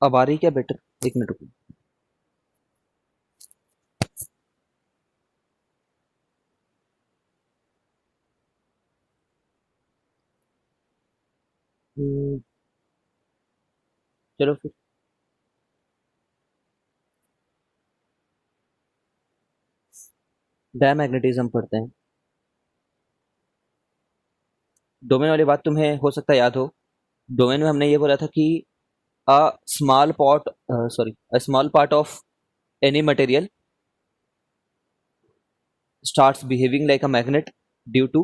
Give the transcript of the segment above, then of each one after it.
अब आ रही क्या बेटर? एक मिनट रुको। हम्म, चलो फिर डायमैग्नेटिज्म पढ़ते हैं। डोमेन वाली बात तुम्हें हो सकता है याद हो। डोमेन में हमने ये बोला था कि a small part of any material starts behaving like a magnet due to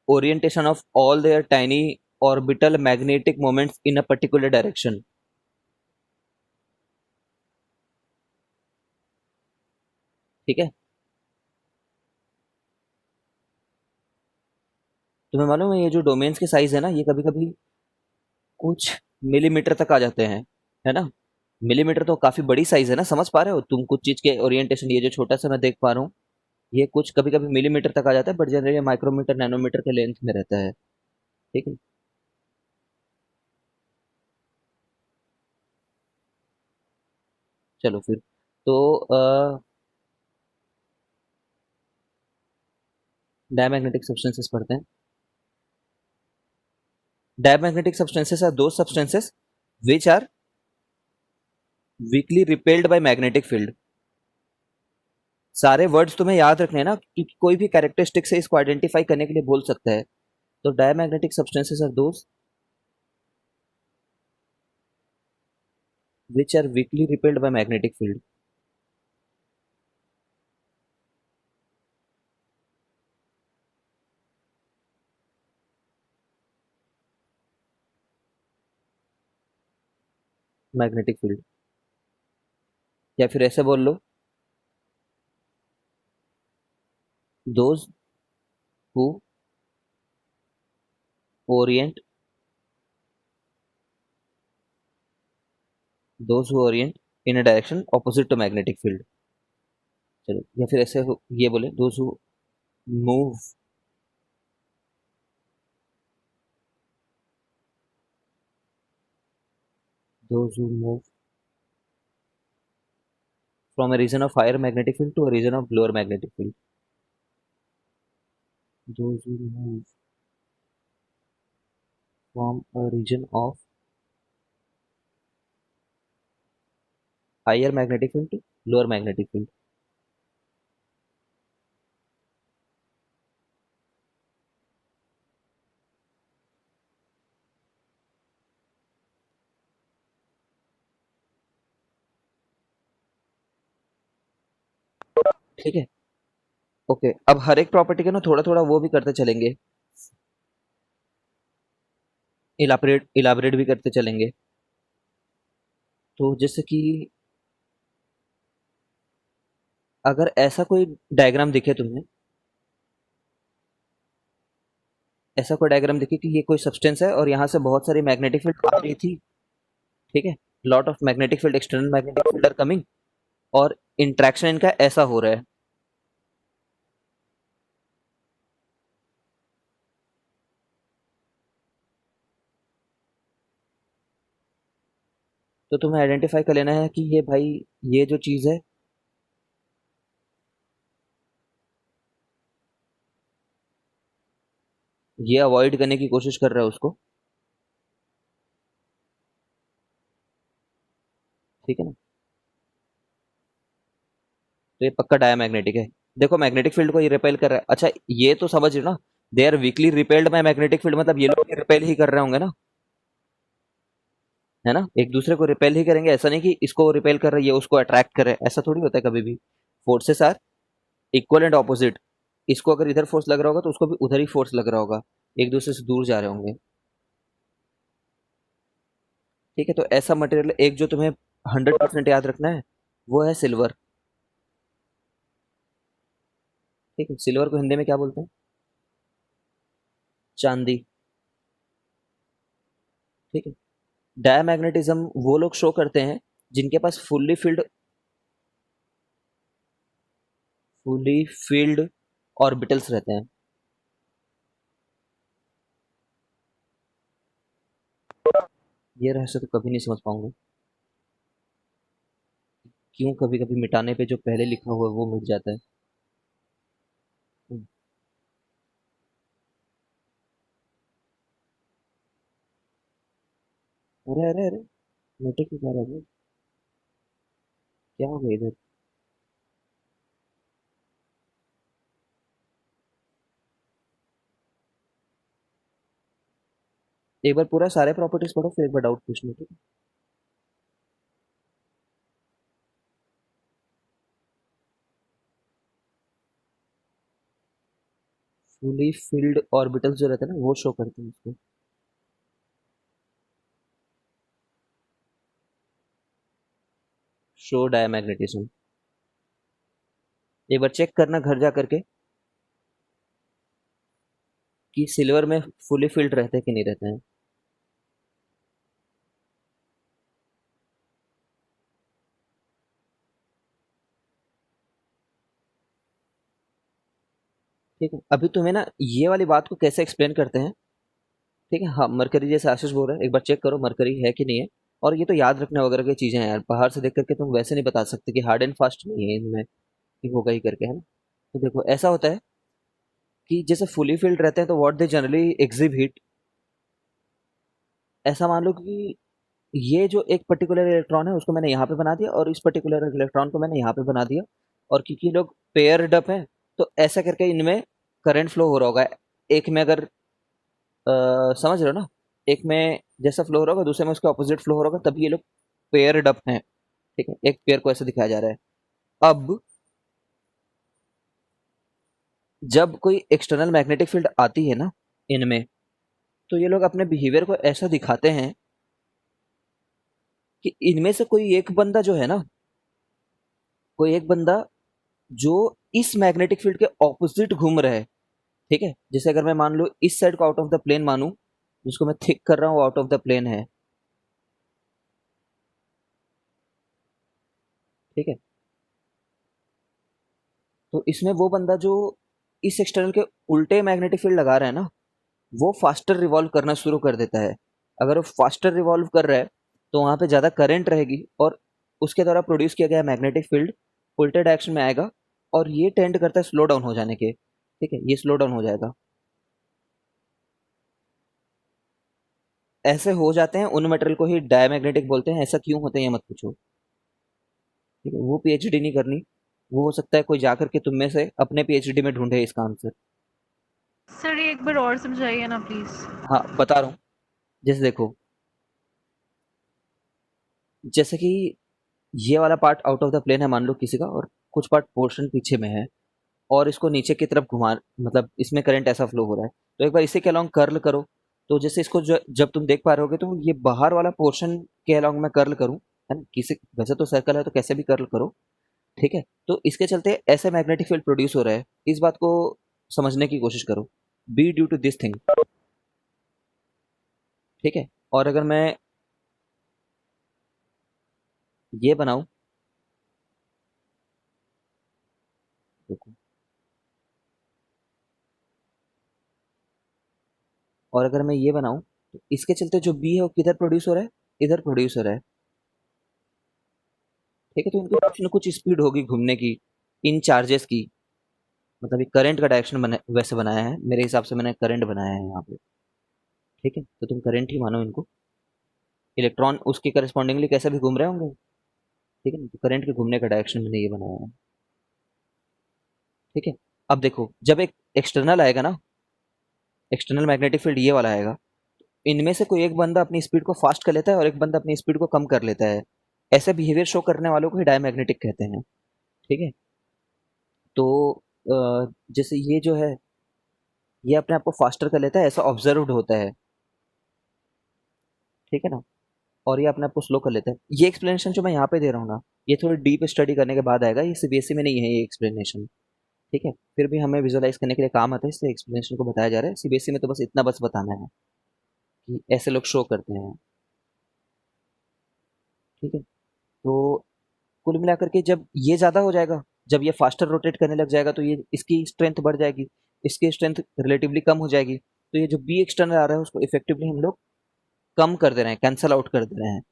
orientation of all their tiny orbital magnetic moments in a particular direction। ठीक है। तुम्हें मालूम है ये जो डोमेन्स के साइज है ना, ये कभी कभी कुछ मिलीमीटर तक आ जाते हैं, है ना। मिलीमीटर तो काफी बड़ी साइज है ना, समझ पा रहे हो तुम कुछ चीज के ओरिएंटेशन। ये जो छोटा सा मैं देख पा रहा हूँ, ये कुछ कभी कभी मिलीमीटर तक आ जाता है, बट जनरली माइक्रोमीटर नैनोमीटर के लेंथ में रहता है। ठीक है। चलो फिर तो डायमैग्नेटिक सब्सटेंसेस पढ़ते हैं। Diamagnetic substances are those substances which are weakly repelled by magnetic field। सारे वर्ड्स तुम्हें याद रखने हैं ना, क्योंकि कोई भी कैरेक्टरिस्टिक से इसको आइडेंटिफाई करने के लिए बोल सकता है। तो diamagnetic substances are those which are weakly repelled by magnetic field। Magnetic field, या फिर ऐसे बोल लो, those who orient those who orient in a direction opposite to magnetic field. चलो, या फिर ऐसे ये बोले, those who move those who move from a region of higher magnetic field to a region of lower magnetic field। Those who move from a region of higher magnetic field to lower magnetic field। ठीक है। Okay, अब हर एक property का ना थोड़ा थोड़ा वो भी करते चलेंगे, इलाबरेट भी करते चलेंगे। तो जैसे कि अगर ऐसा कोई डायग्राम दिखे तुम्हें, ऐसा कोई डायग्राम दिखे कि ये कोई सब्सटेंस है और यहाँ से बहुत सारी मैग्नेटिक फील्ड आ रही थी। ठीक है। Lot of magnetic field, external magnetic field are coming, और इंट्रैक्शन इनका ऐसा हो रहा है। तो तुम्हें आइडेंटिफाई कर लेना है कि ये भाई, ये जो चीज है, ये अवॉइड करने की कोशिश कर रहा है उसको। ठीक है ना। तो ये पक्का डायमैग्नेटिक है। देखो, मैग्नेटिक फील्ड को ये रिपेल कर रहा है। अच्छा, ये तो समझ रहे हो ना, they are weakly repelled by magnetic field, मतलब ये लोग रिपेल ही कर रहे होंगे ना, है ना। एक दूसरे को रिपेल ही करेंगे, ऐसा नहीं कि इसको रिपेल कर रहा है ये उसको अट्रैक्ट करे, ऐसा थोड़ी होता है कभी भी। Forces are equal and opposite. इसको अगर इधर फोर्स लग रहा होगा तो उसको भी उधर ही फोर्स लग रहा होगा, एक दूसरे से दूर जा रहे होंगे। ठीक है। तो ऐसा मटेरियल एक जो तुम्हें 100% याद रखना है, वो है सिल्वर। ठीक है। सिल्वर को हिंदी में क्या बोलते हैं? चांदी। ठीक है। डायमैग्नेटिज्म वो लोग शो करते हैं जिनके पास फुली फील्ड ऑर्बिटल्स रहते हैं। ये रहस्य तो कभी नहीं समझ पाऊंगा, क्यों कभी कभी मिटाने पे जो पहले लिखा हुआ है वो मिट जाता है। हम्म, अरे अरे अरे, मिटे क्यों जा रहा है? क्या हो गया इधर? एक बार पूरा सारे प्रॉपर्टीज पढ़ो, फिर एक बार डाउट पूछना, ठीक है? फुली फिल्ड ऑर्बिटल्स जो रहते हैं ना वो शो करते हैं इसको। Show diamagnetism. एक बार चेक करना घर जा करके कि सिल्वर में फुली फिल्ड रहते हैं कि नहीं रहते हैं। ठीक है, अभी तुम्हें ना ये वाली बात को कैसे एक्सप्लेन करते हैं। ठीक है, हाँ, मरकरी जैसे आशीष बोल रहा है, एक बार चेक करो मरकरी है कि नहीं है। और ये तो याद रखने वगैरह की चीजें हैं यार, बाहर से देख करके तुम वैसे नहीं बता सकते कि हार्ड एंड फास्ट नहीं है इनमें, कि होगा ही करके, है ना? तो देखो ऐसा होता है कि जैसे फुली फिल्ड रहते हैं तो व्हाट दे जनरली एग्जिबिट, ऐसा मान लो कि ये जो एक पर्टिकुलर इलेक्ट्रॉन है उसको मैंने यहाँ पे बना दिया और इस पर्टिकुलर इलेक्ट्रॉन को मैंने यहाँ पे बना दिया। और क्योंकि लोग पेयर्ड अप हैं, तो ऐसा करके इनमें करंट फ्लो हो रहा होगा। एक में अगर समझ रहे हो ना, एक में जैसा फ्लो हो रहा होगा दूसरे में उसके ऑपोजिट फ्लो हो रहा होगा, तभी ये लोग पेयर्ड अप हैं। ठीक है, एक पेयर को ऐसे दिखाया जा रहा है। अब जब कोई एक्सटर्नल मैग्नेटिक फील्ड आती है ना इनमें, तो ये लोग अपने बिहेवियर को ऐसा दिखाते हैं कि इनमें से कोई एक बंदा जो है ना, कोई एक बंदा जो इस मैग्नेटिक फील्ड के ऑपोजिट घूम रहा है। ठीक है, जैसे अगर मैं मान लो इस साइड को आउट ऑफ द प्लेन मानूं, जिसको मैं थिक कर रहा हूँ आउट ऑफ द प्लेन है। ठीक है, तो इसमें वो बंदा जो इस एक्सटर्नल के उल्टे मैग्नेटिक फील्ड लगा रहा है ना, वो फास्टर रिवॉल्व करना शुरू कर देता है। अगर वो फास्टर रिवॉल्व कर रहा है तो वहां पे ज्यादा करंट रहेगी और उसके द्वारा प्रोड्यूस किया गया मैग्नेटिक फील्ड उल्टे डायरेक्शन में आएगा। और ये टेंड करता है स्लो डाउन हो जाने के। ठीक है, ये स्लो डाउन हो जाएगा। ऐसे हो जाते हैं, उन मटेरियल को ही डायमैग्नेटिक बोलते हैं। ऐसा क्यों होते हैं ये मत पूछो। ठीक है, वो पीएचडी नहीं करनी। वो हो सकता है कोई जाकर के तुम में से अपने पीएचडी में ढूंढे इसका आंसर। सर ये एक बार और समझाइए ना प्लीज। हाँ, बता रहा हूँ। जैसे देखो, जैसे कि ये वाला part out of the plane है मान लो किसी का, और कुछ पार्ट पोर्शन पीछे में है, और इसको नीचे की तरफ घुमा, मतलब इसमें करंट ऐसा फ्लो हो रहा है। तो एक बार इसे के अलोंग कर्ल करो। तो जैसे इसको जब तुम देख पा रहे होगे तो ये बाहर वाला पोर्शन के अलोंग मैं कर्ल करूं, है ना? किसी वैसे तो सर्कल है तो कैसे भी कर्ल करो। ठीक है, तो इसके चलते ऐसे मैग्नेटिक फील्ड प्रोड्यूस हो रहा है। इस बात को समझने की कोशिश करो, be due to this thing. ठीक है, और अगर मैं ये बनाऊं, देखो, और अगर मैं ये बनाऊं तो इसके चलते जो बी है वो किधर प्रोड्यूस हो रहा है? इधर प्रोड्यूस हो रहा है। ठीक है, तो इनकी कुछ ना कुछ स्पीड होगी घूमने की, इन चार्जेस की। मतलब ये करंट का डायरेक्शन वैसे बनाया है, मेरे हिसाब से मैंने करंट बनाया है यहाँ पे। ठीक है, तो तुम करंट ही मानो इनको। इलेक्ट्रॉन उसके करस्पॉन्डिंगली कैसे भी घूम रहे होंगे। ठीक है ना, तो करंट के घूमने का डायरेक्शन मैंने ये बनाया है। ठीक है, अब देखो जब एक एक्सटर्नल आएगा ना, एक्सटर्नल मैग्नेटिक फील्ड ये वाला आएगा, इनमें से कोई एक बंदा अपनी स्पीड को फास्ट कर लेता है और एक बंदा अपनी स्पीड को कम कर लेता है। ऐसे बिहेवियर शो करने वालों को ही डायमैग्नेटिक कहते हैं। ठीक है, तो जैसे ये जो है, ये अपने आप को फास्टर कर लेता है, ऐसा ऑब्जर्व्ड होता है। ठीक है ना, और ये अपने आप को स्लो कर लेता है। ये एक्सप्लेनेशन जो मैं यहाँ पे दे रहा हूँ ना, ये थोड़ी डीप स्टडी करने के बाद आएगा, ये सीबीएसई में नहीं है ये एक्सप्लेनेशन। ठीक है, फिर भी हमें विजुअलाइज करने के लिए काम आता है, इसलिए एक्सप्लेनेशन को बताया जा रहा है। सीबीएसई में तो बस इतना बस बताना है कि ऐसे लोग शो करते हैं। ठीक है, तो कुल मिलाकर के जब ये ज़्यादा हो जाएगा, जब ये फास्टर रोटेट करने लग जाएगा तो ये इसकी स्ट्रेंथ बढ़ जाएगी, इसकी स्ट्रेंथ रिलेटिवली कम हो जाएगी। तो ये जो बी एक्सटर्नल आ रहा है उसको इफेक्टिवली हम लोग कम कर दे रहे हैं, कैंसल आउट कर दे रहे हैं।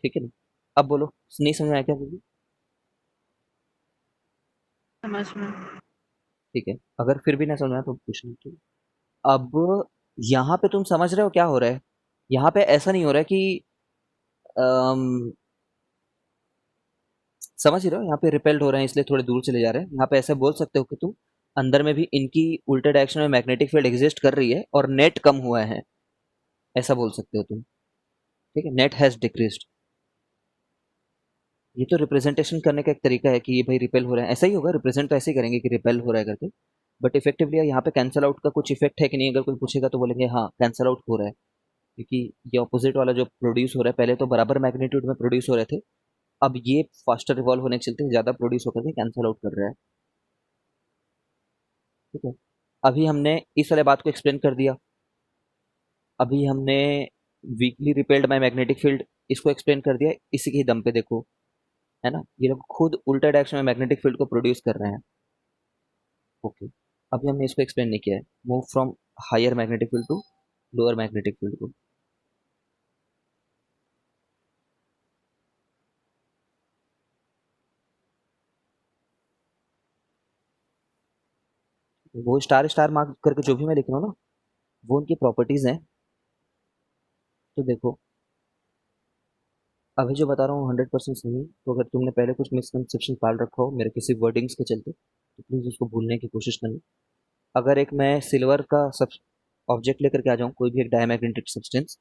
ठीक है ना? अब बोलो, नहीं समझ में आया क्या बोली? समझ में। ठीक है, अगर फिर भी ना समझ में आया तो पूछ लो। अब यहाँ पे तुम समझ रहे हो क्या हो रहा है? यहाँ पे ऐसा नहीं हो रहा है कि अम, समझ ही रहे हो, यहाँ पे रिपेल्ड हो रहे हैं इसलिए थोड़े दूर चले जा रहे हैं। यहाँ पे ऐसे बोल सकते हो कि तुम अंदर में भी इनकी उल्टे डायरेक्शन में मैग्नेटिक फील्ड एग्जिस्ट कर रही है और नेट कम हुआ है, ऐसा बोल सकते हो तुम। ठीक है, नेट हैज डिक्रीज्ड। ये तो रिप्रेजेंटेशन करने का एक तरीका है कि ये भाई रिपेल हो रहा है, ऐसा ही होगा, रिप्रेजेंट तो ऐसे ही करेंगे कि रिपेल हो रहा है करके। बट इफेक्टिवली यहाँ पे कैंसल आउट का कुछ इफेक्ट है कि नहीं, अगर कोई पूछेगा तो बोलेंगे हाँ कैंसल आउट हो रहा है, क्योंकि ये ऑपोजिट वाला जो प्रोड्यूस हो रहा है, पहले तो बराबर मैग्नीट्यूड में प्रोड्यूस हो रहे थे, अब ये फास्टर रिवॉल्व होने के चलते ज़्यादा प्रोड्यूस होकर के कैंसल आउट कर रहा है। ठीक है, अभी हमने इस वाले बात को एक्सप्लेन कर दिया। अभी हमने weekly repelled by magnetic field इसको एक्सप्लेन कर दिया, इसी के ही दम पे देखो, है ना, ये लोग खुद उल्टा डायरेक्शन में मैग्नेटिक फील्ड को प्रोड्यूस कर रहे हैं। ओके, अभी हमने इसको एक्सप्लेन नहीं किया है, move from higher magnetic field to lower magnetic field को। वो स्टार स्टार मार्क करके जो भी मैं लिख रहा हूँ ना, वो उनकी प्रॉपर्टीज हैं। तो देखो, अभी जो बता रहा हूँ 100% सही है, तो अगर तुमने पहले कुछ मिसकंसेप्शन पाल रखा हो मेरे किसी वर्डिंग्स के चलते, तो प्लीज़ उसको भूलने की कोशिश करना। अगर एक मैं सिल्वर का सब ऑब्जेक्ट लेकर के आ जाऊँ, कोई भी एक डायमैग्नेटिक सब्सटेंस,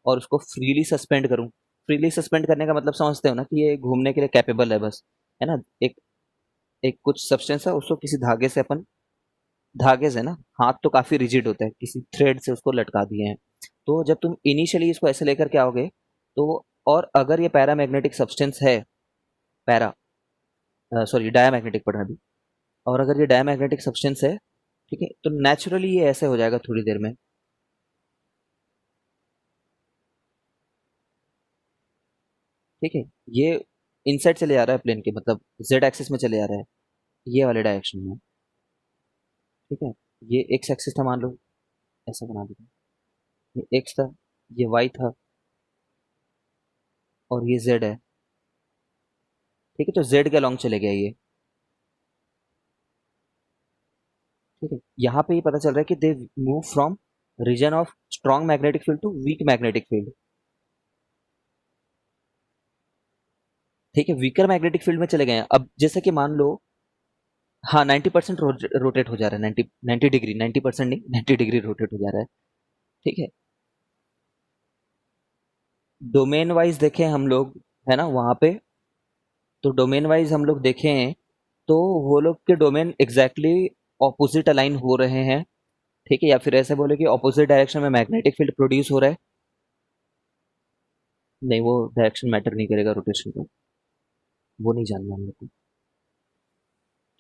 और उसको फ्रीली सस्पेंड करूँ, फ्रीली सस्पेंड करने का मतलब समझते हो ना, कि ये घूमने के लिए कैपेबल है बस, है ना। एक एक कुछ सब्सटेंस है, उसको किसी धागे से अपन, धागे से ना, हाथ तो काफी रिजिड होता है, किसी थ्रेड से उसको लटका दिए हैं। तो जब तुम इनिशियली इसको ऐसे लेकर के आओगे, तो और अगर ये पैरामैग्नेटिक सब्सटेंस है, पैरा सॉरी डायमैग्नेटिक पढ़ना भी, और अगर ये डायमैग्नेटिक सब्सटेंस है, ठीक है, तो नेचुरली ये ऐसे हो जाएगा थोड़ी देर में। ठीक है, ये इनसाइड चले जा रहा है प्लेन के, मतलब जेड एक्सिस में चले जा रहा है, ये वाले डायरेक्शन में। ठीक है, ये एक्स एक्सिस था मान लो, ऐसा बना दो, ये एक्स था, ये वाई था, और ये जेड है। ठीक है, तो जेड के अलॉन्ग चले गया ये। ठीक है, यहाँ पे ये पता चल रहा है कि they move from region of strong magnetic field to weak magnetic field. ठीक है, वीकर मैग्नेटिक फील्ड में चले गए हैं। अब जैसे कि मान लो, हाँ 90% रोटेट हो जा रहा है, 90 डिग्री, 90% नहीं, 90 डिग्री रोटेट हो जा रहा है। ठीक है, डोमेन वाइज देखें हम लोग, है ना, वहां पे, तो डोमेन वाइज हम लोग देखें, तो वो लोग के डोमेन एग्जैक्टली ऑपोजिट अलाइन हो रहे हैं। ठीक है, या फिर ऐसे बोले कि ऑपोजिट डायरेक्शन में मैग्नेटिक फील्ड प्रोड्यूस हो रहा है। नहीं, वो डायरेक्शन मैटर नहीं करेगा रोटेशन का, वो नहीं जानना हम लोग को।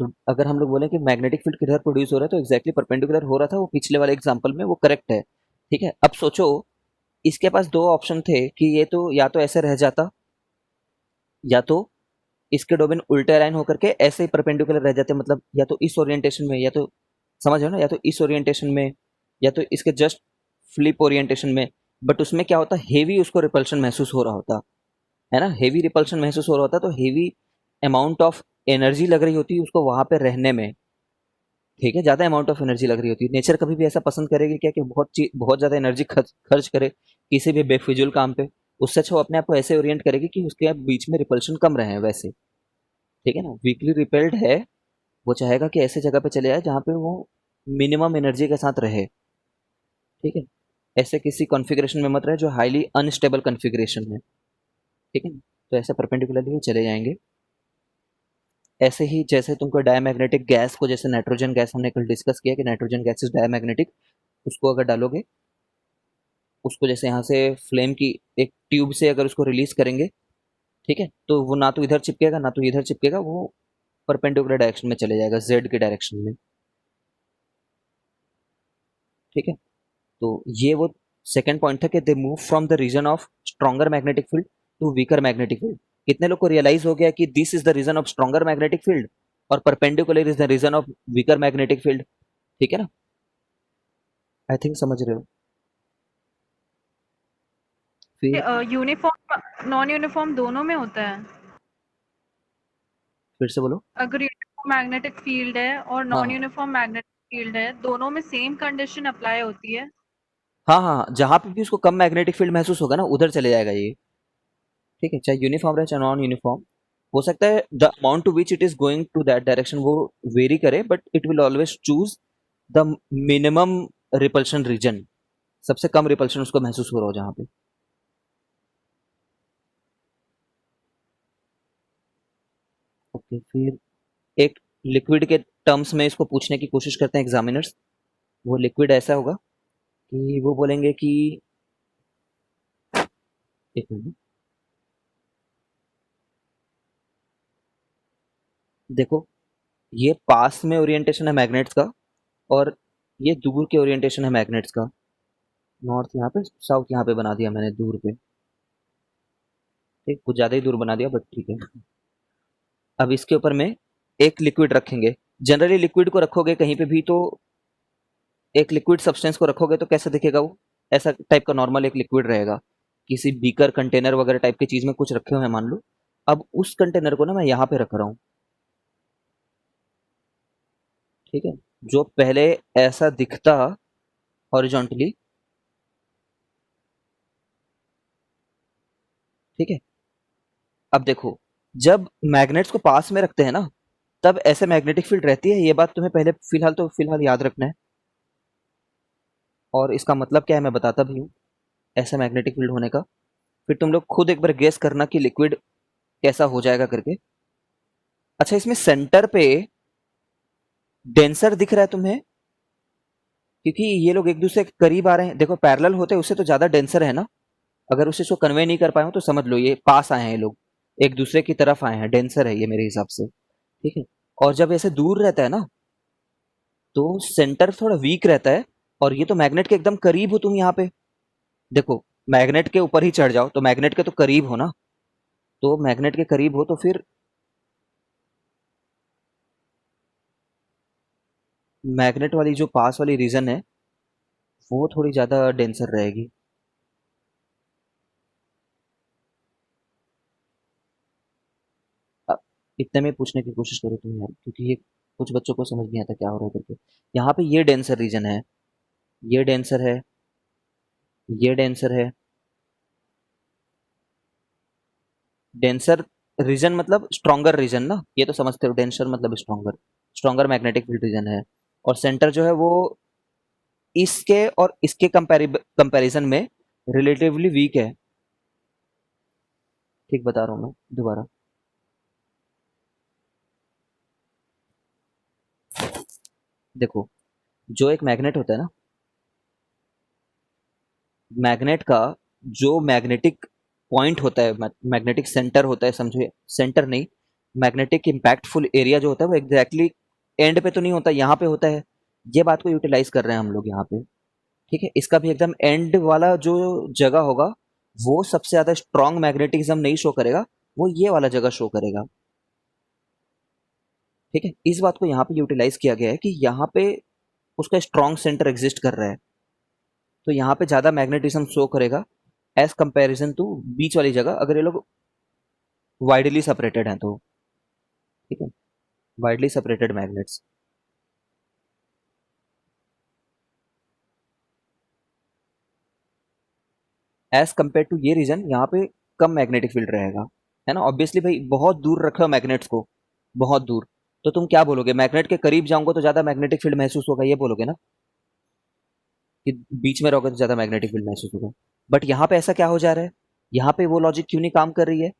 तो अगर हम लोग बोले कि मैग्नेटिक फील्ड किधर प्रोड्यूस हो रहा है, तो एग्जैक्टली परपेंडिकुलर हो रहा था वो पिछले वाले एग्जांपल में, वो करेक्ट है। ठीक है, अब सोचो, इसके पास दो ऑप्शन थे कि ये तो या तो ऐसे रह जाता, या तो इसके डोमेन उल्टे अलाइन होकर के ऐसे ही परपेंडिकुलर रह जाते, मतलब या तो इस ओरिएंटेशन में, या तो समझ रहे हो ना, या तो इस ओरिएंटेशन में, या तो इसके जस्ट फ्लिप ओरिएंटेशन में। बट उसमें क्या होता, हेवी उसको रिपल्शन महसूस हो रहा होता, है ना, हेवी रिपल्शन महसूस हो रहा होता, तो हेवी अमाउंट ऑफ एनर्जी लग रही होती उसको वहां पे रहने में। ठीक है, ज्यादा अमाउंट ऑफ एनर्जी लग रही होती है। नेचर कभी भी ऐसा पसंद करेगी क्या कि बहुत ज्यादा एनर्जी खर्च खर्च करे किसी भी बेफिजूल काम पे? उससे अच्छा वो अपने आप को ऐसे ओरिएंट करेगी कि उसके बीच में रिपल्शन कम रहे वैसे। ठीक है ना, वीकली रिपेल्ड है, वो चाहेगा कि ऐसे जगह पे चले जाए जहाँ पे वो मिनिमम एनर्जी के साथ रहे। ठीक है, ऐसे किसी कॉन्फ़िगरेशन में मत रहे जो हाईली अनस्टेबल कॉन्फ़िगरेशन है। ठीक है, तो ऐसे परपेंडिकुलरली चले जाएंगे। ऐसे ही जैसे तुमको डायमैग्नेटिक गैस को, जैसे नाइट्रोजन गैस हमने कल डिस्कस किया कि नाइट्रोजन गैस इज डायमैग्नेटिक, उसको अगर डालोगे, उसको जैसे यहाँ से फ्लेम की एक ट्यूब से अगर उसको रिलीज करेंगे, ठीक है, तो वो ना तो इधर चिपकेगा ना तो इधर चिपकेगा, वो परपेंडिकुलर डायरेक्शन में चले जाएगा, जेड के डायरेक्शन में। ठीक है, तो ये वो सेकंड पॉइंट था कि they move from the region of stronger magnetic field to weaker magnetic field. कितने लोग को रियलाइज हो गया कि this is the region of stronger magnetic field और perpendicular is the region of weaker magnetic field? ठीक है ना, आई थिंक समझ रहे हो। फिर यूनिफॉर्म नॉन यूनिफॉर्म दोनों में होता है? फिर से बोलो। अगर यूनिफॉर्म मैग्नेटिक फील्ड है और हाँ नॉन हाँ यूनिफॉर्म मैग्नेटिक फील्ड है, दोनों में सेम कंडीशन अप्लाई होती है? हाँ हाँ, जहाँ पे भी उसको कम मैग्नेटिक फील्ड महसूस होगा ना उधर चले जाएगा ये। ठीक है, चाहे यूनिफॉर्म रहे चाहे नॉन यूनिफॉर्म। हो सकता है the amount to which it is going to that direction वो वेरी करे, but it will always choose the minimum repulsion region. सबसे कम रिपल्शन उसको महसूस हो रहा हो जहाँ पे। ओके, फिर एक लिक्विड के टर्म्स में इसको पूछने की कोशिश करते हैं एग्जामिनर्स। वो लिक्विड ऐसा होगा कि वो बोलेंगे कि, एक मिनट देखो, ये पास में ओरिएंटेशन है मैग्नेट्स का, और ये दूर के ओरिएंटेशन है मैग्नेट्स का। नॉर्थ यहाँ पे, साउथ यहाँ पे बना दिया मैंने दूर पे। ठीक, कुछ ज्यादा ही दूर बना दिया बट ठीक है। अब इसके ऊपर में एक लिक्विड रखेंगे। जनरली लिक्विड को रखोगे कहीं पे भी तो एक लिक्विड सब्सटेंस को रखोगे तो कैसा दिखेगा वो? ऐसा टाइप का नॉर्मल एक लिक्विड रहेगा। किसी बीकर कंटेनर वगैरह टाइप की चीज में कुछ रखे हुए हैं मान लो। अब उस कंटेनर को ना मैं यहाँ पे रख रहा हूँ। ठीक है, जो पहले ऐसा दिखता हॉरिजॉन्टली। ठीक है, अब देखो, जब मैग्नेट्स को पास में रखते हैं ना तब ऐसे मैग्नेटिक फील्ड रहती है। ये बात तुम्हें पहले फिलहाल याद रखना है। और इसका मतलब क्या है मैं बताता भी हूँ, ऐसा मैग्नेटिक फील्ड होने का। फिर तुम लोग खुद एक बार गेस करना कि लिक्विड कैसा हो जाएगा करके। अच्छा, इसमें सेंटर पे डेंसर दिख रहा है तुम्हें? क्योंकि ये लोग एक दूसरे के करीब आ रहे हैं। देखो, पैरेलल होते उससे तो ज्यादा डेंसर है ना। अगर उसे इसको कन्वे नहीं कर पाए हो तो समझ लो ये पास आए हैं, ये लोग एक दूसरे की तरफ आए हैं, डेंसर है ये मेरे हिसाब से। ठीक है, और जब ऐसे दूर रहता है ना तो सेंटर थोड़ा वीक रहता है। और ये तो मैग्नेट के एकदम करीब हो तुम यहाँ पे। देखो, मैग्नेट के ऊपर ही चढ़ जाओ तो मैग्नेट के तो करीब हो ना। तो मैग्नेट के करीब हो तो फिर मैग्नेट वाली जो पास वाली रीजन है वो थोड़ी ज्यादा डेंसर रहेगी। अब इतने में पूछने की कोशिश करो तुम यार, क्योंकि ये कुछ बच्चों को समझ नहीं आता क्या हो रहा है करके। यहाँ पे ये डेंसर रीजन है, ये डेंसर है, ये डेंसर है। डेंसर रीजन मतलब स्ट्रॉन्गर रीजन ना, ये तो समझते हो। डेंसर मतलब stronger, stronger magnetic field region है। और सेंटर जो है वो इसके और इसके कंपैरिजन में रिलेटिवली वीक है। ठीक बता रहा हूँ मैं दोबारा। देखो, जो एक मैग्नेट होता है ना, मैग्नेट का जो मैग्नेटिक पॉइंट होता है, मैग्नेटिक सेंटर होता है, समझो, सेंटर नहीं, मैग्नेटिक इम्पैक्टफुल एरिया जो होता है वो एग्जैक्टली एंड पे तो नहीं होता, यहाँ पे होता है। ये बात को यूटिलाइज कर रहे हैं हम लोग यहाँ पे। ठीक है, इसका भी एकदम एंड वाला जो जगह होगा वो सबसे ज्यादा स्ट्रॉन्ग मैग्नेटिज्म नहीं शो करेगा, वो ये वाला जगह शो करेगा। ठीक है, इस बात को यहाँ पे यूटिलाइज किया गया है कि यहाँ पे उसका स्ट्रॉन्ग सेंटर एग्जिस्ट कर रहा है, तो यहाँ पे ज्यादा मैग्नेटिज्म शो करेगा एज कंपैरिजन टू बीच वाली जगह, अगर ये लोग वाइडली सेपरेटेड हैं तो। ठीक है, widely separated magnets as compare to ये रीजन, यहाँ पे कम मैग्नेटिक फील्ड रहेगा। है ना, ऑब्वियसली भाई, बहुत दूर रखे हो मैग्नेट्स को, बहुत दूर। तो तुम क्या बोलोगे, मैग्नेट के करीब जाऊंगा तो ज्यादा मैग्नेटिक फील्ड महसूस होगा, ये बोलोगे ना? कि बीच में रहोगे तो ज्यादा मैग्नेटिक फील्ड महसूस होगा। बट यहाँ पे ऐसा क्या हो जा रहा है? यहाँ पे वो लॉजिक क्यों नहीं काम कर रही है?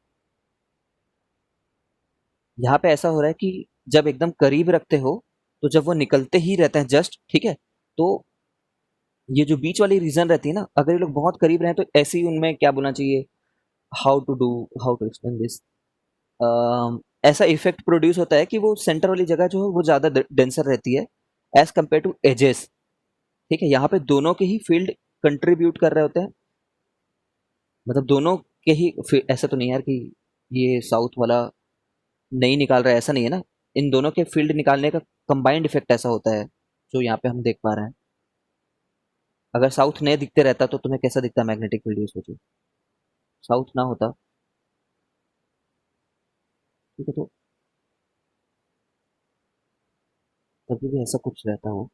यहाँ पे ऐसा हो रहा है कि जब एकदम करीब रखते हो तो जब वो निकलते ही रहते हैं जस्ट, ठीक है, तो ये जो बीच वाली रीजन रहती है ना, अगर ये लोग बहुत करीब रहे तो ऐसे ही उनमें क्या बोलना चाहिए, how to do, how to explain this, ऐसा इफेक्ट प्रोड्यूस होता है कि वो सेंटर वाली जगह जो है वो ज्यादा डेंसर रहती है एज कम्पेयर टू एजेस। ठीक है, यहाँ पे दोनों के ही फील्ड कंट्रीब्यूट कर रहे होते हैं। मतलब दोनों के ही ऐसा तो नहीं है यार कि ये साउथ वाला नहीं निकाल रहा है, ऐसा नहीं है ना। इन दोनों के फील्ड निकालने का कंबाइंड इफेक्ट ऐसा होता है जो यहाँ पे हम देख पा रहे हैं। अगर साउथ नहीं दिखते रहता तो तुम्हें कैसा दिखता मैग्नेटिक फील्ड, ये सोचो। साउथ ना होता, ठीक है, तो कभी भी ऐसा कुछ रहता हो।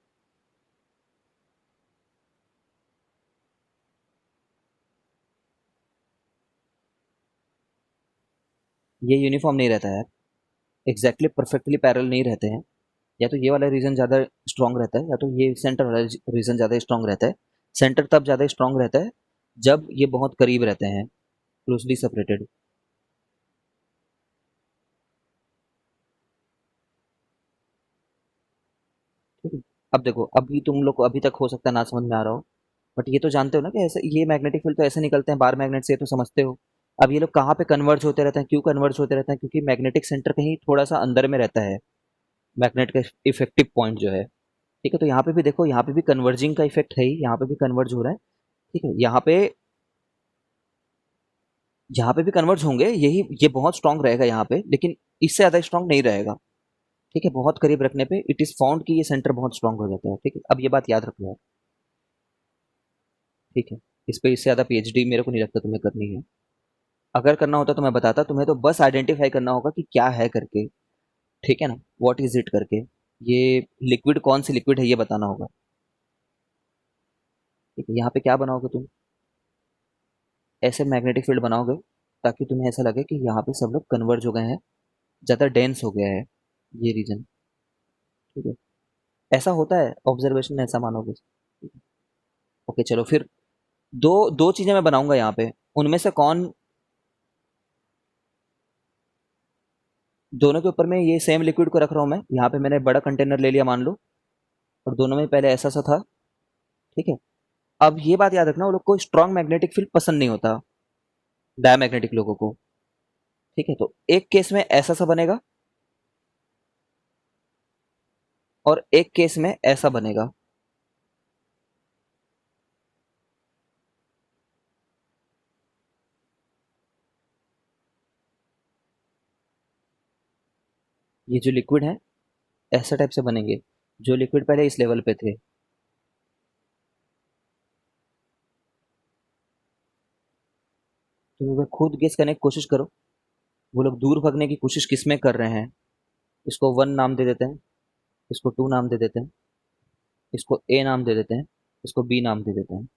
ये यूनिफॉर्म नहीं रहता है यार, एग्जैक्टली परफेक्टली पैरेलल नहीं रहते हैं। या तो ये वाला रीजन ज़्यादा स्ट्रांग रहता है, या तो ये सेंटर वाला रीजन ज़्यादा स्ट्रांग रहता है। सेंटर तब ज़्यादा स्ट्रांग रहता है जब ये बहुत करीब रहते हैं, क्लोजली सेपरेटेड। ठीक है। अब देखो, अभी तुम लोग को अभी तक हो सकता है ना समझ में आ रहा हो, बट ये तो जानते हो ना कि ऐसे ये मैग्नेटिक फील्ड तो ऐसे निकलते हैं बार मैग्नेट से, ये तो समझते हो। अब ये लोग कहाँ पे कन्वर्ज होते रहते हैं, क्यों कन्वर्ज होते रहते हैं? क्योंकि मैग्नेटिक सेंटर कहीं थोड़ा सा अंदर में रहता है, मैग्नेट का इफेक्टिव पॉइंट जो है। ठीक है, तो यहाँ पे भी देखो, यहाँ पे भी कन्वर्जिंग का इफेक्ट है ही, यहाँ पे भी कन्वर्ज हो रहा है। ठीक है, यहाँ पे भी कन्वर्ज होंगे, यही ये बहुत स्ट्रांग रहेगा यहाँ पे, लेकिन इससे ज़्यादा स्ट्रांग नहीं रहेगा। ठीक है, बहुत करीब रखने पे इट इज़ फाउंड कि ये सेंटर बहुत स्ट्रांग हो जाता है। ठीक है, अब ये बात याद रखो यार। ठीक है, इस पे इससे ज़्यादा पीएचडी मेरे को नहीं लगता तुम्हें करनी है। अगर करना होता तो मैं बताता तुम्हें, तो बस आइडेंटिफाई करना होगा कि क्या है करके। ठीक है ना, व्हाट इज इट करके, ये लिक्विड कौन सी लिक्विड है ये बताना होगा। ठीक है, यहाँ पे क्या बनाओगे तुम, ऐसे मैग्नेटिक फील्ड बनाओगे ताकि तुम्हें ऐसा लगे कि यहाँ पे सब लोग कन्वर्ज हो गए हैं, ज़्यादा डेंस हो गया है ये रीजन। ठीक है, ऐसा होता है ऑब्जर्वेशन में, ऐसा मानोगे। ठीक है। ओके चलो फिर, दो दो चीजें मैं बनाऊंगा यहाँ पे, उनमें से कौन, दोनों के ऊपर में ये सेम लिक्विड को रख रहा हूँ मैं, यहाँ पे मैंने बड़ा कंटेनर ले लिया मान लो, और दोनों में पहले ऐसा सा था। ठीक है, अब ये बात याद रखना, वो लोग को स्ट्रॉन्ग मैग्नेटिक फील्ड पसंद नहीं होता, डायमैग्नेटिक लोगों को। ठीक है, तो एक केस में ऐसा सा बनेगा, और एक केस में ऐसा बनेगा। ये जो लिक्विड है ऐसा टाइप से बनेंगे, जो लिक्विड पहले इस लेवल पे थे। तुम एक बार खुद गेस करने की कोशिश करो, वो लोग दूर भागने की कोशिश किस में कर रहे हैं। इसको वन नाम दे देते हैं, इसको टू नाम दे देते हैं, इसको ए नाम दे देते हैं, इसको बी नाम दे देते हैं।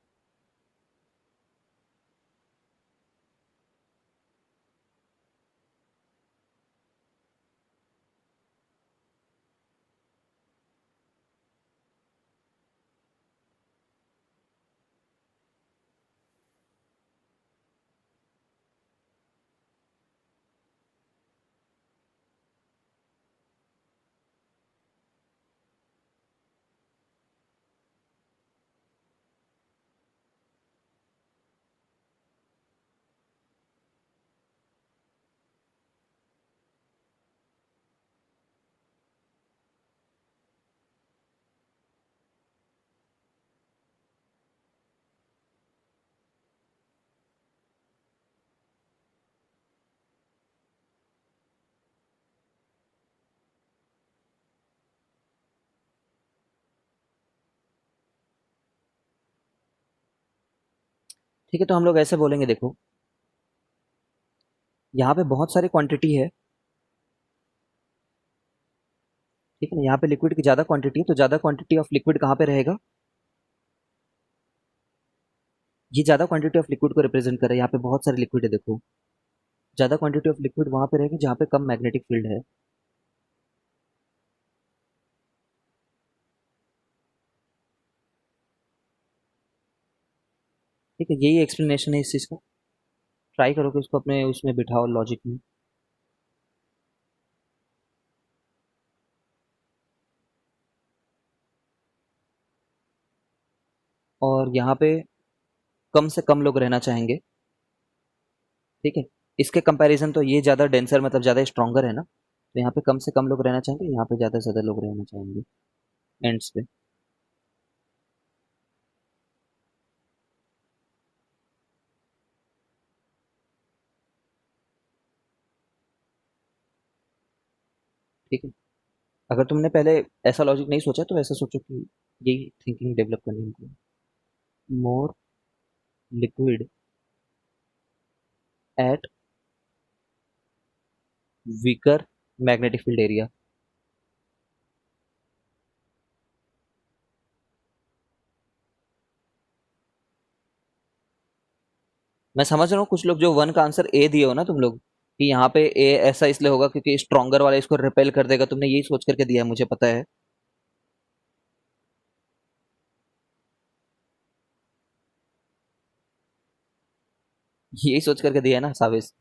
ठीक है, तो हम लोग ऐसे बोलेंगे, देखो यहाँ पे बहुत सारी क्वांटिटी है। ठीक है ना, यहाँ पे लिक्विड की ज़्यादा क्वांटिटी है, तो ज़्यादा क्वांटिटी ऑफ लिक्विड कहाँ पे रहेगा, ये ज़्यादा क्वांटिटी ऑफ लिक्विड को रिप्रेजेंट कर रहा है। यहाँ पे बहुत सारे लिक्विड है देखो, ज़्यादा क्वांटिटी ऑफ लिक्विड वहाँ पे रहेगी जहाँ पे कम मैग्नेटिक फील्ड है। ठीक है, यही एक्सप्लेनेशन है इस चीज़ का। ट्राई करो कि उसको अपने उसमें बिठाओ लॉजिक में। और यहाँ पे कम से कम लोग रहना चाहेंगे। ठीक है, इसके कंपैरिजन तो ये ज़्यादा डेंसर, मतलब ज़्यादा स्ट्रॉन्गर है ना, तो यहाँ पे कम से कम लोग रहना चाहेंगे, यहाँ पे ज़्यादा से ज़्यादा लोग रहना चाहेंगे एंड्स पे। ठीक है, अगर तुमने पहले ऐसा लॉजिक नहीं सोचा तो ऐसा सोचो कि यही थिंकिंग डेवलप करनी है हमको। More liquid at weaker magnetic field area. मैं समझ रहा हूँ कुछ लोग जो वन का आंसर ए दिए हो ना तुम लोग, कि यहाँ पे ए ऐसा इसलिए होगा क्योंकि स्ट्रॉन्गर वाला इसको रिपेल कर देगा, तुमने यही सोच करके दिया है, मुझे पता है। यही सोच करके दिया है ना साविस।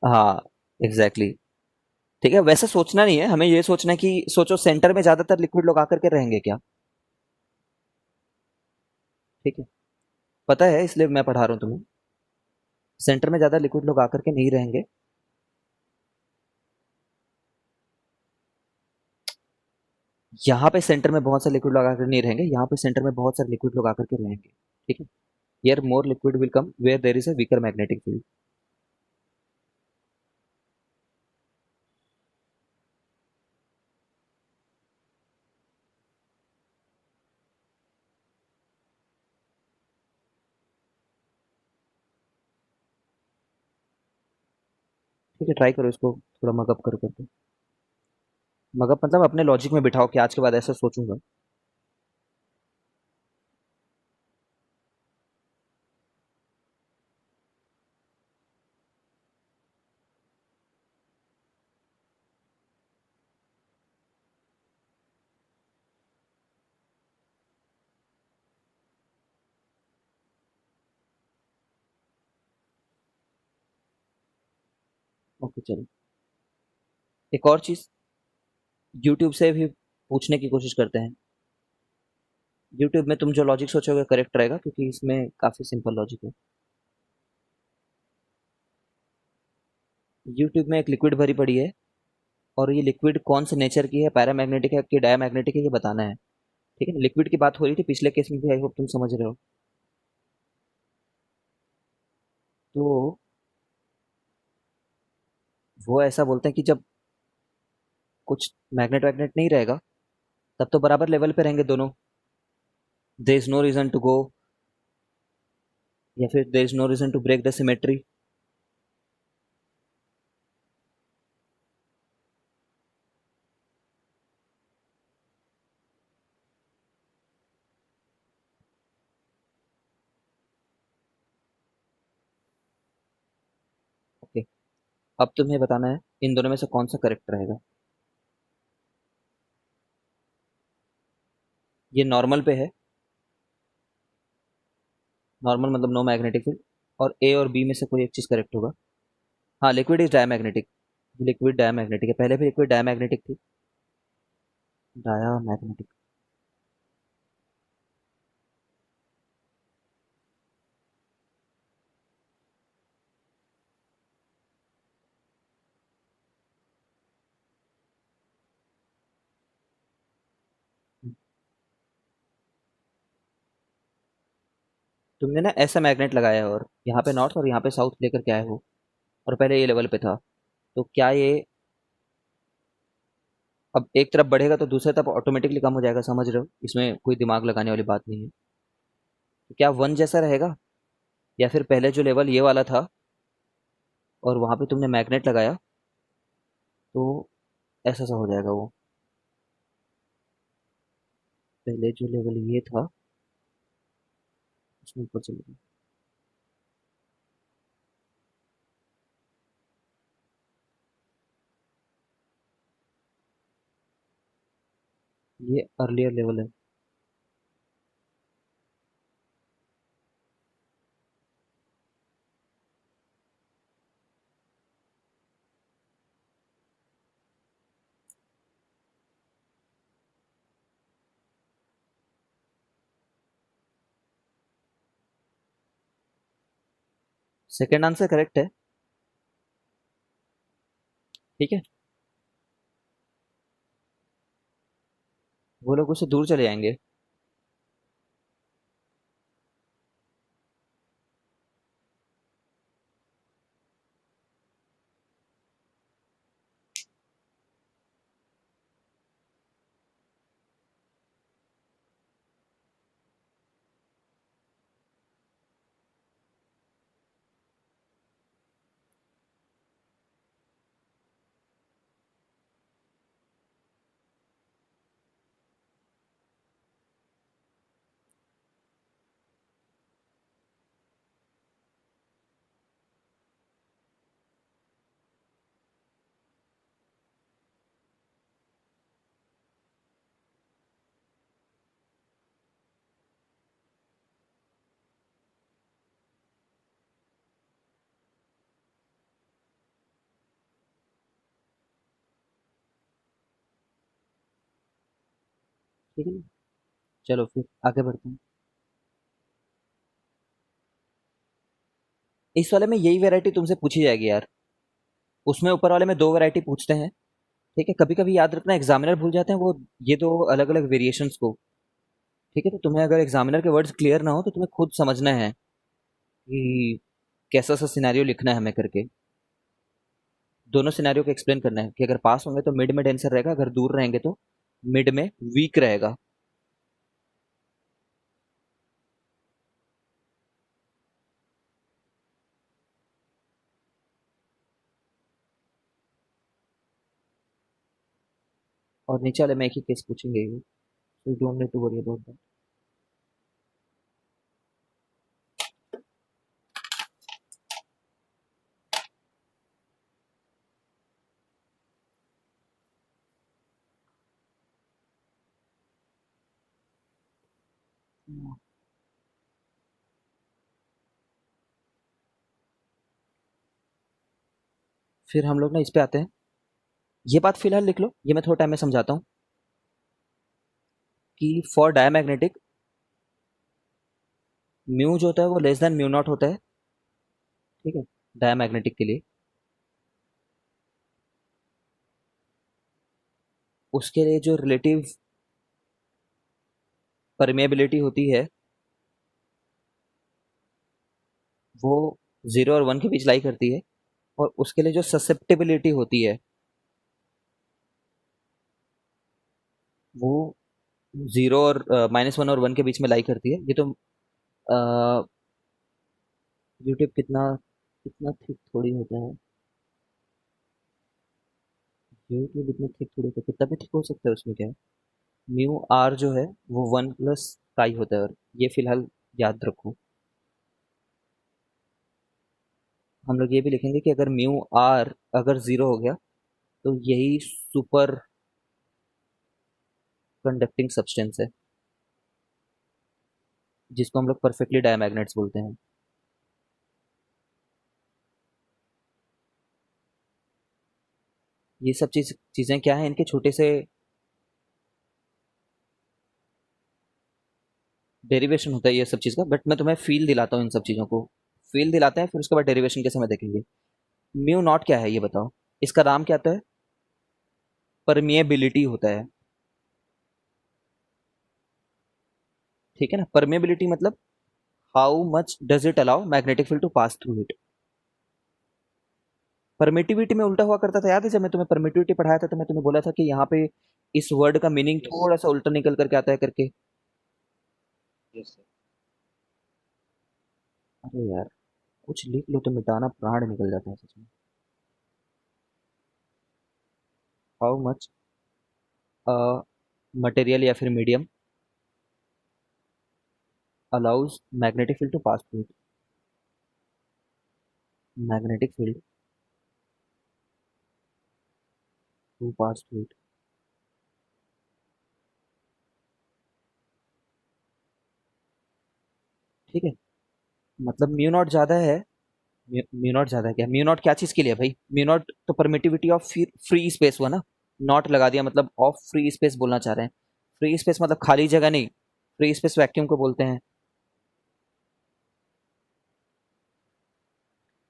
हाँ, एग्जैक्टली exactly। ठीक है, वैसे सोचना नहीं है, हमें ये सोचना है कि सोचो सेंटर में ज्यादातर लिक्विड लोग आकर के रहेंगे क्या। ठीक है, पता है इसलिए मैं पढ़ा रहा हूँ तुम्हें। सेंटर में ज्यादा लिक्विड लोग आकर के नहीं रहेंगे। यहाँ पे सेंटर में बहुत सारे लिक्विड लोग आकर नहीं रहेंगे, यहाँ पे सेंटर में बहुत सारे लिक्विड लोग आकर के रहेंगे। ठीक है, here more liquid will come where there is a weaker magnetic field. ठीक है, ट्राई करो इसको थोड़ा मगअप करो करके। मगअप मतलब अपने लॉजिक में बिठाओ कि आज के बाद ऐसा सोचूंगा। ओके चलो, एक और चीज, यूट्यूब से भी पूछने की कोशिश करते हैं। यूट्यूब में तुम जो लॉजिक सोचोगे करेक्ट रहेगा, क्योंकि इसमें काफी सिंपल लॉजिक है। यूट्यूब में एक लिक्विड भरी पड़ी है, और ये लिक्विड कौन से नेचर की है, पैरामैग्नेटिक है कि डायमैग्नेटिक है, ये बताना है। ठीक है ना, लिक्विड की बात हो रही थी पिछले केस में भी, आई होप तुम समझ रहे हो। तो वो ऐसा बोलते हैं कि जब कुछ मैग्नेट वैग्नेट नहीं रहेगा, तब तो बराबर लेवल पे रहेंगे दोनों। There is no reason to go, या फिर there is no reason to break the symmetry. Okay, अब तुम्हें बताना है इन दोनों में से कौन सा करेक्ट रहेगा। ये नॉर्मल पे है, नॉर्मल मतलब नो मैग्नेटिक फील्ड, और ए और बी में से कोई एक चीज करेक्ट होगा। हाँ, liquid is diamagnetic. Liquid diamagnetic है, पहले भी लिक्विड डायमैग्नेटिक थी। डायमैग्नेटिक। तुमने ना ऐसा मैग्नेट लगाया है, और यहाँ पे नॉर्थ और यहाँ पे साउथ लेकर के आए हो, और पहले ये लेवल पे था, तो क्या ये अब एक तरफ बढ़ेगा तो दूसरी तरफ ऑटोमेटिकली कम हो जाएगा, समझ रहे हो, इसमें कोई दिमाग लगाने वाली बात नहीं है। तो क्या वन जैसा रहेगा, या फिर पहले जो लेवल ये वाला था और वहां पे तुमने मैग्नेट लगाया, तो ऐसा सा हो जाएगा वो। पहले जो लेवल ये था उसमें ऊपर चलेगा। ये अर्लियर लेवल है। सेकंड आंसर करेक्ट है। ठीक है, वो लोग उससे दूर चले जाएंगे। ठीक है ना? चलो फिर आगे बढ़ते हैं। इस वाले में यही वैरायटी तुमसे पूछी जाएगी यार। उसमें ऊपर वाले में दो वैरायटी पूछते हैं। ठीक है, कभी कभी याद रखना एग्जामिनर भूल जाते हैं वो, ये दो अलग अलग वेरिएशंस को। ठीक है, तो तुम्हें अगर एग्जामिनर के वर्ड्स क्लियर ना हो तो तुम्हें खुद समझना है कि कैसा सा सिनेरियो लिखना है हमें करके। दोनों सिनेरियो को एक्सप्लेन करना है कि अगर पास होंगे तो मिड में डेंसर रहेगा, अगर दूर रहेंगे तो मिड में वीक रहेगा। और नीचे वाले में एक ही केस पूछेंगे, you don't need to worry about that. फिर हम लोग ना इस पे आते हैं। ये बात फिलहाल लिख लो, ये मैं थोड़ा टाइम में समझाता हूँ कि फॉर डायमैग्नेटिक म्यू जो होता है वो लेस देन म्यू नॉट होता है। ठीक है, डायमैग्नेटिक के लिए उसके लिए जो रिलेटिव परमेबिलिटी होती है वो 0 और 1 के बीच लाई करती है, और उसके लिए जो ससेप्टिबिलिटी होती है वो 0 और -1 और 1 के बीच में लाई करती है। ये तो यूट्यूब कितना कितना थिक थोड़ी होता है, यूट्यूब इतना थिक थोड़ी होता है, कितना भी थिक हो सकता है, उसमें क्या है। म्यू आर जो है वो 1 + होता है, और ये फिलहाल याद रखो। हम लोग ये भी लिखेंगे कि अगर म्यू आर अगर 0 हो गया तो यही सुपर कंडक्टिंग सब्सटेंस है, जिसको हम लोग परफेक्टली डायमैग्नेट्स बोलते हैं। ये सब चीज़ें क्या हैं, इनके छोटे से डेरिवेशन होता है ये सब चीज़ का, बट मैं तुम्हें फील दिलाता हूँ इन सब चीज़ों को। फील दिलाते हैं, फिर उसके बाद डेरिवेशन के समय देखेंगे। म्यू नॉट क्या है ये बताओ, इसका नाम क्या आता है? परमिएबिलिटी होता है। ठीक है ना, परमिएबिलिटी मतलब how much does it allow magnetic field to pass through it. Permittivity में उल्टा हुआ करता था, याद है जब मैं तुम्हें परमिटिविटी पढ़ाया था तो मैं तुम्हें बोला था कि यहाँ पे इस वर्ड का मीनिंग थोड़ा सा उल्टा निकल करके आता है करके। अरे यार, कुछ लिख लो तो मिटाना प्राण निकल जाता है सच में। हाउ मच मटेरियल या फिर medium allows magnetic field to pass through it. Magnetic field to pass through it. ठीक है, मतलब म्यू नॉट ज्यादा है। म्यू नॉट ज्यादा है क्या? म्यू नॉट क्या चीज के लिए भाई? म्यू नॉट तो परमिटिविटी ऑफ फ्री स्पेस हुआ ना। नॉट लगा दिया मतलब ऑफ फ्री स्पेस बोलना चाह रहे हैं। फ्री स्पेस मतलब खाली जगह नहीं, फ्री स्पेस वैक्यूम को बोलते हैं।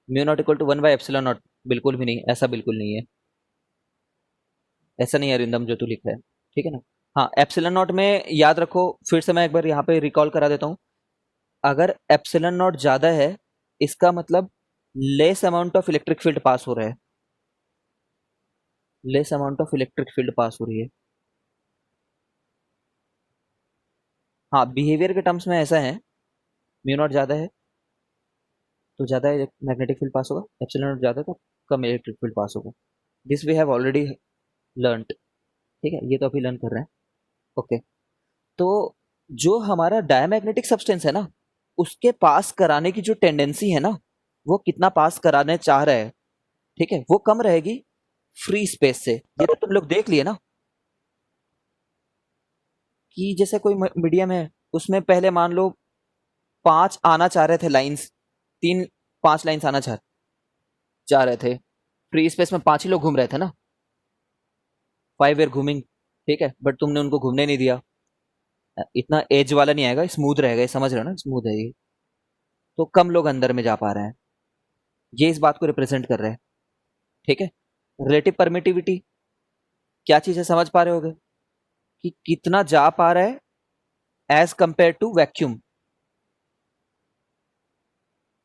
Mu not equal to 1/ε0? बिल्कुल भी नहीं, ऐसा बिल्कुल नहीं है। ऐसा नहीं है अरिंदम जो तू लिख रहा है। ठीक है ना। हाँ, एप्सिलॉन नॉट में याद रखो, फिर से मैं एक बार यहाँ पे रिकॉल करा देता हूँ। अगर एप्सिलॉन नॉट ज्यादा है, इसका मतलब less amount of electric field pass हो रहा है। Less amount of electric field pass हो रही है। हाँ, बिहेवियर के टर्म्स में ऐसा है, म्यू नॉट ज्यादा है तो ज्यादा मैग्नेटिक फील्ड पास होगा, एप्सिलॉन नॉट ज्यादा है तो कम इलेक्ट्रिक फील्ड पास होगा। This we have already learned. ठीक है, ये तो अभी लर्न कर रहे हैं। ओके, तो जो हमारा डायमैग्नेटिक सब्सटेंस है ना, उसके पास कराने की जो टेंडेंसी है ना, वो कितना पास कराने चाह रहा है, ठीक है, वो कम रहेगी फ्री स्पेस से। ये तो तुम लोग देख लिए ना कि जैसे कोई मीडियम है, उसमें पहले मान लो 5 आना चाह रहे थे लाइंस, 3 5 लाइंस आना चाह रहे थे। फ्री स्पेस में 5 ही लोग घूम रहे थे ना, 5 वेर घूमिंग। ठीक है, बट तुमने उनको घूमने नहीं दिया। इतना एज वाला नहीं आएगा, स्मूथ रहेगा, ये समझ रहे हो ना, स्मूथ है ये। तो कम लोग अंदर में जा पा रहे हैं, ये इस बात को रिप्रेजेंट कर रहे हैं। ठीक है। रिलेटिव परमिटिविटी क्या चीज है, समझ पा रहे होगे कि कितना जा पा रहा है as compare to vacuum.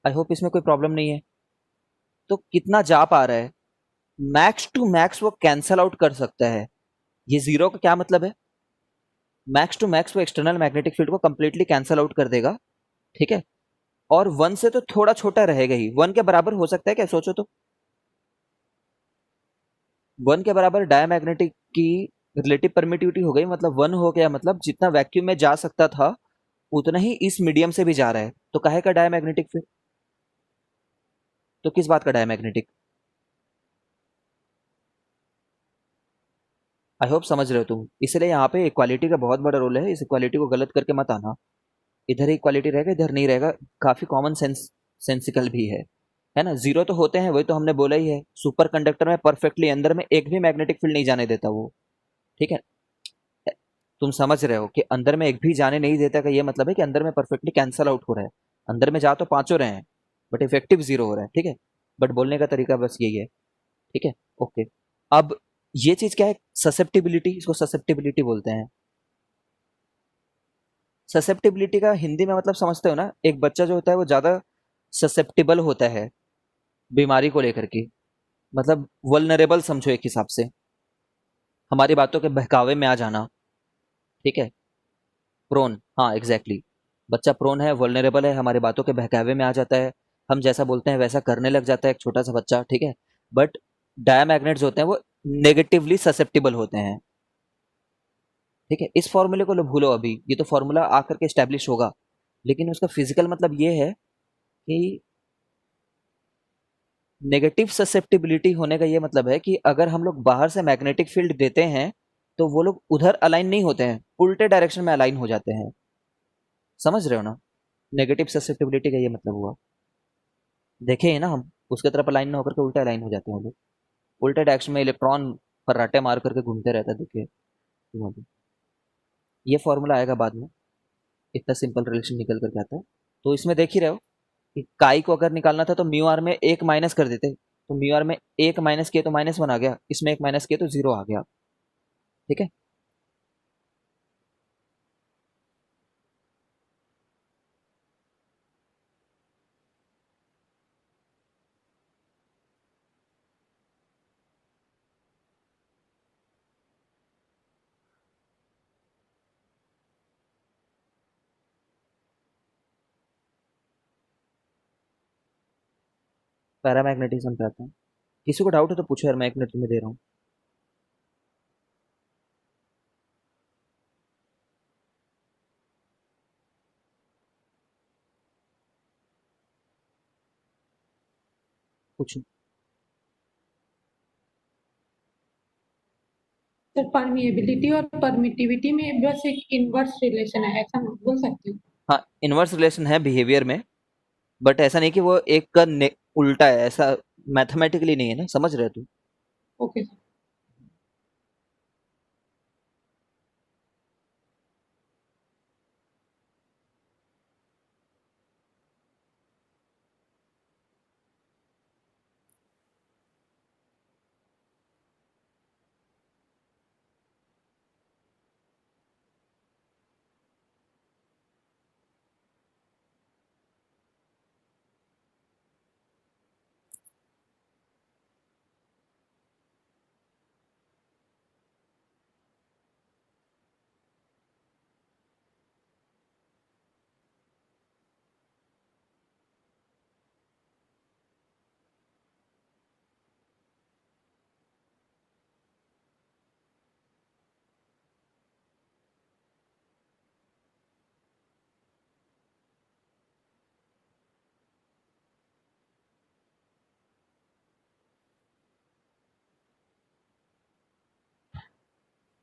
I hope इसमें कोई प्रॉब्लम नहीं है। तो कितना जा पा रहा है, मैक्स टू मैक्स वो कैंसल आउट कर सकता है। ये जीरो का क्या मतलब है, मैक्स टू मैक्स वो एक्सटर्नल मैग्नेटिक फील्ड को कंप्लीटली कैंसल आउट कर देगा। ठीक है। और वन से तो थोड़ा छोटा रहेगा ही, वन के बराबर हो सकता है क्या, सोचो तो। वन के बराबर डायमैग्नेटिक की रिलेटिव परमिटिविटी हो गई, मतलब वन हो गया, मतलब जितना वैक्यूम में जा सकता था उतना ही इस मीडियम से भी जा रहा है, तो काहे का डायमैग्नेटिक फिर, तो किस बात का डायमैग्नेटिक। आई होप समझ रहे हो तुम, इसलिए यहाँ पे इक्वालिटी का बहुत बड़ा रोल है, इस इक्वालिटी को गलत करके मत आना। इधर इक्वालिटी रहेगा, इधर नहीं रहेगा। काफी कॉमन सेंस, सेंसिकल भी है ना। जीरो तो होते हैं, वही तो हमने बोला ही है, सुपर कंडक्टर में परफेक्टली अंदर में एक भी मैग्नेटिक फील्ड नहीं जाने देता वो। ठीक है। तुम समझ रहे हो कि अंदर में एक भी जाने नहीं देता का ये मतलब है कि अंदर में परफेक्टली कैंसल आउट हो रहा है। अंदर में जा तो पांचों रहे हैं, बट इफेक्टिव जीरो हो रहा है। ठीक है। बट बोलने का तरीका बस यही है। ठीक है। ओके। अब ये चीज क्या है, ससेप्टिबिलिटी, इसको ससेप्टिबिलिटी बोलते हैं। ससेप्टिबिलिटी का हिंदी में मतलब समझते हो ना, एक बच्चा जो होता है वो ज्यादा ससेप्टिबल होता है बीमारी को लेकर के, मतलब वल्नरेबल समझो एक हिसाब से, हमारी बातों के बहकावे में आ जाना। ठीक है। प्रोन, हाँ एग्जैक्टली exactly। बच्चा प्रोन है, वल्नरेबल है, हमारी बातों के बहकावे में आ जाता है, हम जैसा बोलते हैं वैसा करने लग जाता है एक छोटा सा बच्चा। ठीक है। बट डायमैग्नेट्स होते हैं वो नेगेटिवली ससेप्टिबल होते हैं। ठीक है। इस फॉर्मूले को लो भूलो अभी, ये तो फॉर्मूला आकर के स्टैब्लिश होगा, लेकिन उसका फिजिकल मतलब ये है कि नेगेटिव ससेप्टिबिलिटी होने का ये मतलब है कि अगर हम लोग बाहर से मैग्नेटिक फील्ड देते हैं तो वो लोग उधर अलाइन नहीं होते हैं, उल्टे डायरेक्शन में अलाइन हो जाते हैं। समझ रहे हो ना, नेगेटिव ससेप्टिबिलिटी का ये मतलब हुआ। देखे ही ना हम, उसके तरफ अलाइन ना होकर के उल्टे अलाइन हो जाते हैं वो लोग, उल्टे डायरेक्शन में इलेक्ट्रॉन फर्राटे मार करके घूमते रहता है, देखिए तुम्हें भी। ये फॉर्मूला आएगा बाद में, इतना सिंपल रिलेशन निकल करके आता है। तो इसमें देख ही रहे हो कि काई को अगर निकालना था तो म्यू आर में एक माइनस कर देते, तो म्यू आर में एक माइनस किए तो माइनस वन आ गया, इसमें एक माइनस किए तो जीरो आ गया। ठीक है। पैरामैग्नेटिज्म पे आता है। किसी को डाउट है तो पूछो यार, मैं एक मिनट तुम्हें दे रहा हूँ। पूछो। सर परमिएबिलिटी और परमिटिविटी में बस एक इनवर्स रिलेशन है, ऐसा मैं बोल सकती हूँ। हाँ, इनवर्स रिलेशन है बिहेवियर में, बट ऐसा नहीं कि वो एक का उल्टा है, ऐसा मैथमेटिकली नहीं है ना, समझ रहे तू। Okay sir.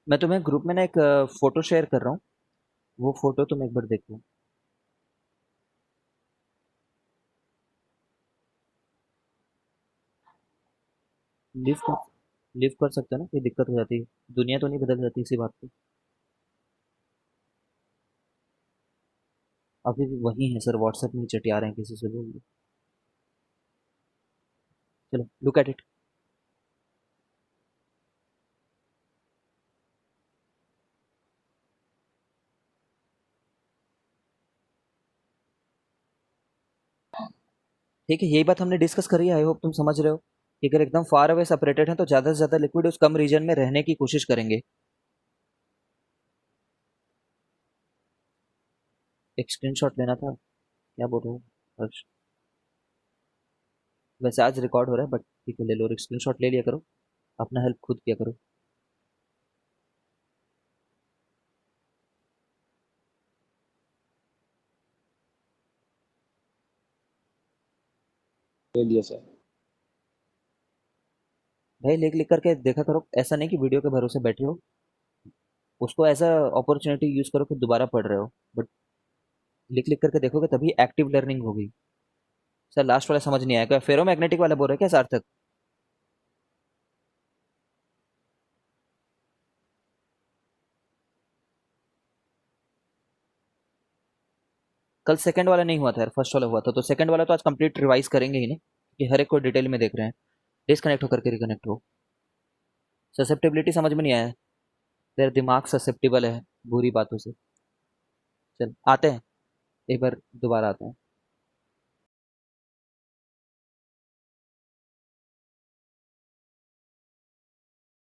मैं तुम्हें ग्रुप में ना एक फोटो शेयर कर रहा हूँ, वो फोटो तुम एक बार देखो। लिव कर, लिव कर सकते हो ना, कोई दिक्कत हो जाती है, दुनिया तो नहीं बदल जाती इसी बात पे। अभी भी वही है सर, व्हाट्सएप में चटिया रहे हैं, किसी से बोल दो। चलो लुक एट इट। ठीक है, यही बात हमने डिस्कस करी है, आई होप तुम समझ रहे हो कि अगर एकदम फार अवे सेपरेटेड है तो ज़्यादा से ज़्यादा लिक्विड उस कम रीजन में रहने की कोशिश करेंगे। एक स्क्रीनशॉट लेना था, क्या बोल रहे हो हर्ष? वैसे आज रिकॉर्ड हो रहा है बट ठीक है, ले लो, स्क्रीनशॉट ले लिया करो, अपना हेल्प खुद किया करो। ले लिया सर। भाई लिख लिख करके देखा करो, ऐसा नहीं कि वीडियो के भरोसे बैठे हो, उसको एज अ अपॉर्चुनिटी यूज करो कि दोबारा पढ़ रहे हो, बट लिख लिख करके देखोगे तभी एक्टिव लर्निंग होगी। सर लास्ट वाला समझ नहीं आया, क्या फेरोमैग्नेटिक वाला बोल रहे हैं क्या सार्थक? कल सेकंड वाला नहीं हुआ था यार, फर्स्ट वाला हुआ था, तो सेकंड वाला तो आज कंप्लीट रिवाइज करेंगे ही ना, कि हर एक को डिटेल में देख रहे हैं। डिस्कनेक्ट होकर के रिकनेक्ट हो। ससेप्टेबिलिटी समझ में नहीं आया, तेरा दिमाग ससेप्टिबल है बुरी बातों से। चल आते हैं, एक बार दोबारा आते हैं।